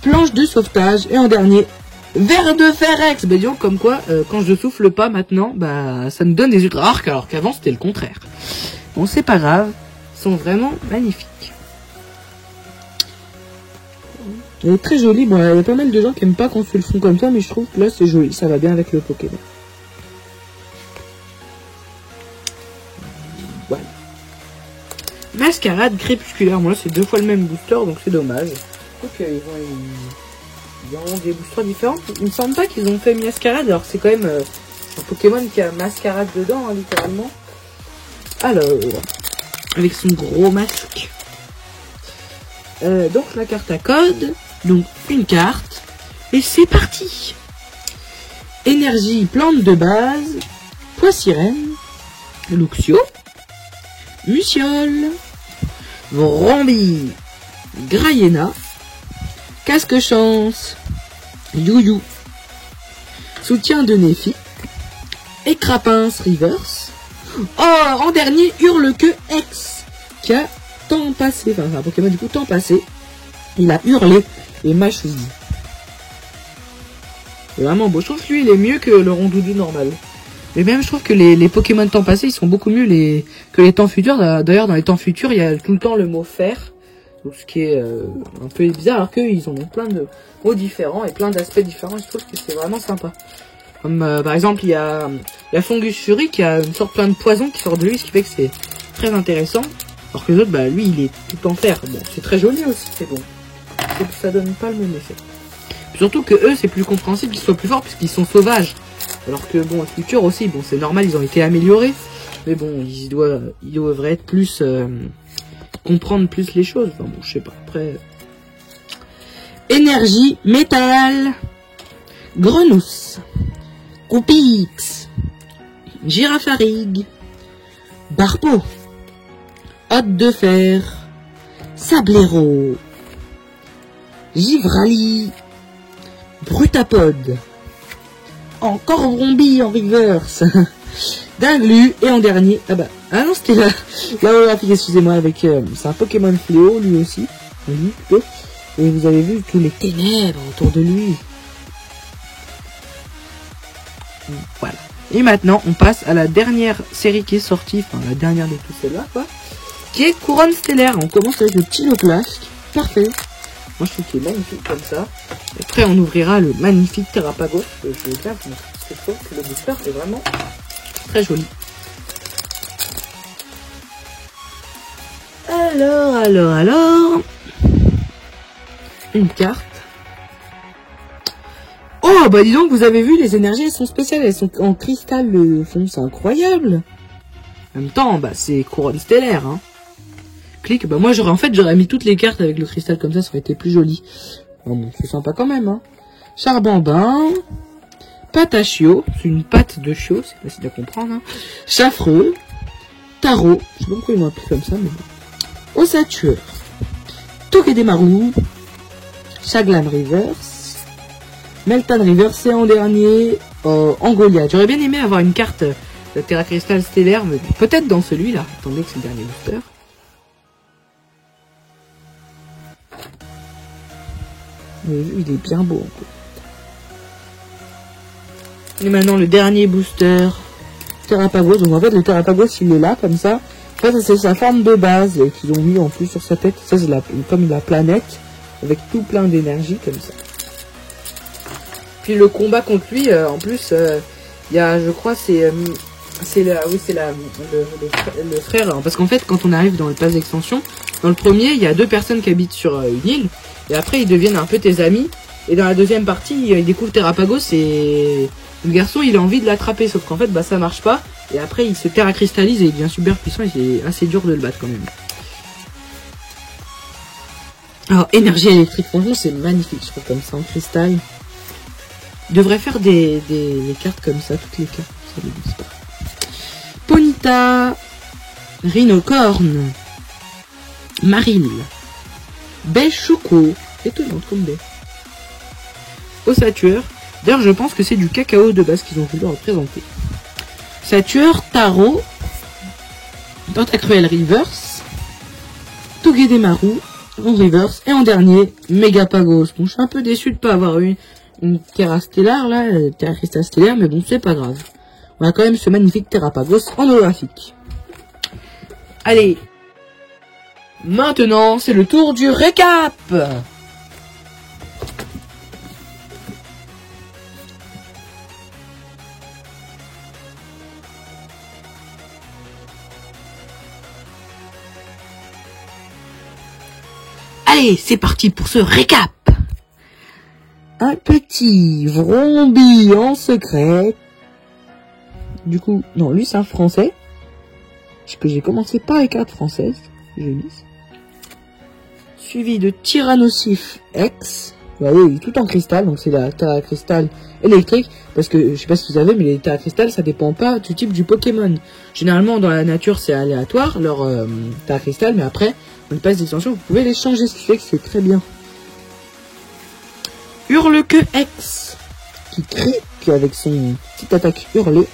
Planche de sauvetage, et en dernier, verre de Ferex. Bah disons comme quoi, quand je souffle pas maintenant, ça nous donne des ultra arcs, alors qu'avant c'était le contraire. Bon c'est pas grave, ils sont vraiment magnifiques. Elle est très jolie, bon il y a pas mal de gens qui aiment pas qu'on se le fond comme ça, mais je trouve que là c'est joli, ça va bien avec le Pokémon. Voilà. Mascarade crépusculaire, moi c'est 2 fois le même booster, donc c'est dommage. Ils ont des boosters différents. Il me semble pas qu'ils ont fait Mascarade, alors c'est quand même un Pokémon qui a Mascarade dedans, hein, littéralement. Alors, avec son gros masque. Donc la carte à code, donc une carte, et c'est parti. Énergie plante de base, Poissirène, Luxio, Muciole, Vrombi, Grayena, Casque Chance, Youyou, Soutien de Néfi, Écrapince Reverse. En dernier, Hurle-Queue X, qui a tant passé, enfin c'est un Pokémon du coup tant passé, il a hurlé et m'a choisi. C'est vraiment beau, je trouve que lui il est mieux que le Rondoudou normal. Mais même je trouve que les Pokémon temps passé ils sont beaucoup mieux que les temps futurs. D'ailleurs dans les temps futurs il y a tout le temps le mot fer. Donc, ce qui est un peu bizarre, alors qu'ils en ont plein de mots différents et plein d'aspects différents. Je trouve que c'est vraiment sympa. Comme par exemple, il y a Fungus Fury qui a une sorte plein de poison qui sort de lui, ce qui fait que c'est très intéressant. Alors que les autres, lui, il est tout en fer. Bon, c'est très joli aussi, c'est bon. C'est que ça donne pas le même effet. Puis surtout que eux, c'est plus compréhensible qu'ils soient plus forts puisqu'ils sont sauvages. Alors que bon, le futur aussi, bon, c'est normal, ils ont été améliorés. Mais bon, ils devraient être plus... comprendre plus les choses. Enfin bon, je sais pas. Après... Énergie, métal, Grenousse, Coupix, Girafarig, Barpeau, Hôte de Fer, Sablero, Givrali, Brutapod, encore Vrombi en reverse, Dinglu, et en dernier, ah non, c'était la holographique, excusez-moi, avec, c'est un Pokémon fléau, lui aussi, et vous avez vu tous les ténèbres autour de lui. Voilà. Et maintenant, on passe à la dernière série qui est sortie, enfin, la dernière de toutes celles-là, quoi, qui est Couronne Stellaire. On commence avec le petit Loplasque, parfait. Moi, je trouve qu'il est magnifique comme ça. Et après, on ouvrira le magnifique Terrapagos. Je vais bien vous montrer, parce que je trouve que le booster est vraiment très joli. Alors... Une carte. Oh, dis donc, vous avez vu, les énergies, elles sont spéciales. Elles sont en cristal, le fond, c'est incroyable. En même temps, c'est Couronne Stellaire, hein. Clique, moi, j'aurais mis toutes les cartes avec le cristal comme ça aurait été plus joli. Bon, c'est sympa quand même, hein. Charbambin. Pâte à chiot. C'est une pâte de chiot, c'est facile à comprendre, hein. Chaffreux. Tarot. Je sais pas pourquoi ils m'ont appelé comme ça, mais bon. Ossature. Togedemaru. Chaglam Reverse. Meltan Reverse, et en dernier, Angolia. J'aurais bien aimé avoir une carte de Terra Cristal Stellaire, mais peut-être dans celui-là. Attendez que c'est le dernier booster. Mais il est bien beau. Et maintenant le dernier booster, Terrapagos. Donc en fait le Terrapagos il est là comme ça. En fait c'est sa forme de base qu'ils ont mis en plus sur sa tête. Ça c'est comme la planète avec tout plein d'énergie comme ça. Puis le combat contre lui, en plus, il y a, je crois, le frère. Alors, parce qu'en fait, quand on arrive dans le pass d'extension, dans le premier, il y a 2 personnes qui habitent sur une île, et après ils deviennent un peu tes amis. Et dans la deuxième partie, il découvre Terrapagos et le garçon, il a envie de l'attraper, sauf qu'en fait, bah ça marche pas. Et après, il se terracristallise et il devient super puissant et c'est assez dur de le battre quand même. Alors, énergie électrique, franchement, c'est magnifique, je trouve, comme ça, en cristal. Il devrait faire des cartes comme ça, toutes les cartes, ça n'existe pas. Ponyta, Rhinocorn, Maril, Beshuko, étonnante comme baie. Osatueur, d'ailleurs je pense que c'est du cacao de base qu'ils ont voulu représenter. Satueur, Taro, Tentacruel Reverse, Togedemaru en Reverse, et en dernier, Megapagos. Bon, je suis un peu déçu de pas avoir eu une Terra Stellar là, Terra Crystal Stellaire, mais bon, c'est pas grave. On a quand même ce magnifique Terrapagos en holographique. Allez, maintenant c'est le tour du récap. Allez, c'est parti pour ce récap. Un petit Vrombi en secret. Du coup, non, lui c'est un français. Parce que j'ai commencé par les cartes françaises. Je lis. Suivi de Tyrannosif X. Bah oui, tout en cristal, donc c'est la Terra Cristal électrique. Parce que, je sais pas si vous savez, mais les Terra Cristal, ça dépend pas du type du Pokémon. Généralement, dans la nature, c'est aléatoire, leur Terra Cristal, mais après, dans le pass d'extension, vous pouvez les changer, ce qui fait que c'est très bien. Hurle-que X, qui crie, puis avec son petite attaque hurlée.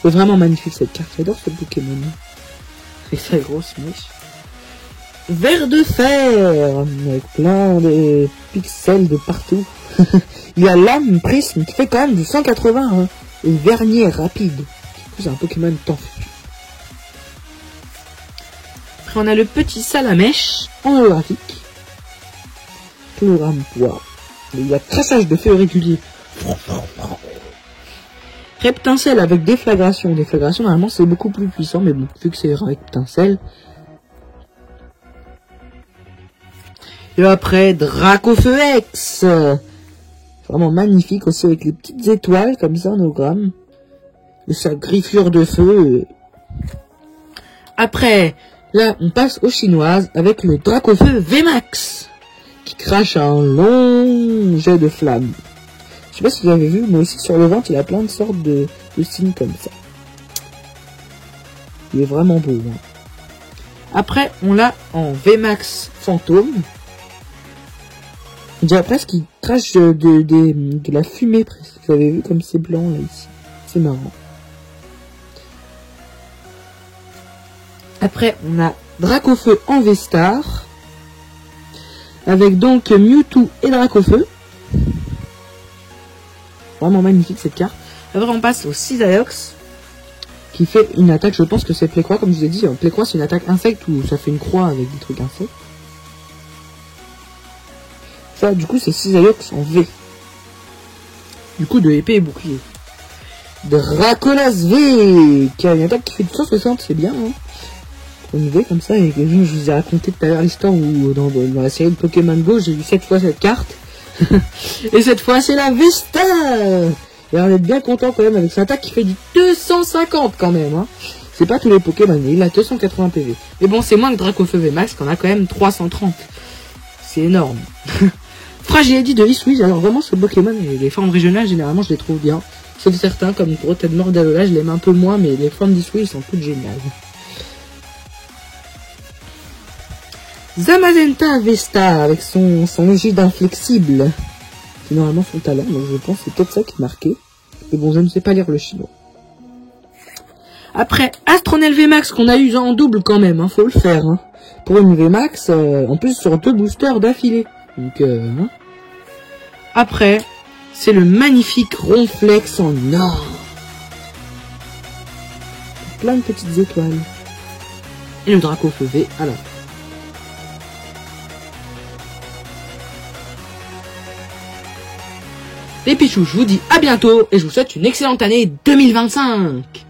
C'est vraiment magnifique cette carte, j'adore ce Pokémon. Avec sa grosse mèche. Ver de fer, avec plein de pixels de partout. Il y a l'âme prisme qui fait quand même du 180, hein. Et vernier rapide. Du coup, c'est un Pokémon temps futur. Après, on a le petit Salamèche en holographique. Hologramme poids. Il y a traçage de feu régulier. Reptincelle avec déflagration. Déflagration, normalement, c'est beaucoup plus puissant, mais bon, vu que c'est Reptincelle. Et après, Dracofeu X. Vraiment magnifique aussi, avec les petites étoiles, comme ça, en hologramme. Et sa griffure de feu. Après, là, on passe aux chinoises, avec le Dracofeu VMAX. Qui crache un long jet de flammes. Je sais pas si vous avez vu, mais aussi sur le ventre, il a plein de sortes de signes comme ça. Il est vraiment beau. Hein. Après, on l'a en VMAX Fantôme. On dirait presque qu'il crache de la fumée, presque. Vous avez vu comme c'est blanc, là, ici. C'est marrant. Après, on a Dracofeu en V-Star. Avec donc Mewtwo et Dracofeu. Vraiment magnifique cette carte. Après on passe au Cisaiox. Qui fait une attaque, je pense que c'est Plécroix, comme je vous ai dit. Plécroix c'est une attaque insecte où ça fait une croix avec des trucs insectes. Ça du coup c'est Cisaiox en V. Du coup de épée et bouclier. Dracolas V. Qui a une attaque qui fait 260, c'est bien hein. On y va comme ça, et je vous ai raconté tout à l'heure l'histoire où dans la série de Pokémon Go, j'ai eu 7 fois cette carte. Et cette fois, c'est la Vesta. Et on est bien content quand même avec cette attaque qui fait du 250 quand même. Hein. C'est pas tous les Pokémon, il a 280 PV. Mais bon, c'est moins que Dracofeu VMAX, qu'on a quand même 330. C'est énorme. Fragility de Iswiz, alors vraiment ce Pokémon, et les formes régionales, généralement, je les trouve bien. Sauf certains, comme Grotte de Mordalola, je l'aime un peu moins, mais les formes d'Iswiz sont toutes géniales. Zamazenta Vesta avec son égide inflexible. C'est normalement son talent, donc je pense que c'est peut-être ça qui est marqué. Mais bon, je ne sais pas lire le chinois. Après, Astronel VMAX qu'on a eu en double quand même, hein, faut le faire. Hein. Pour une VMAX, en plus sur 2 boosters d'affilée. Donc, hein. Après, c'est le magnifique Ronflex en or. Plein de petites étoiles. Et le Dracofeu V à la fin. Les pichous, je vous dis à bientôt et je vous souhaite une excellente année 2025.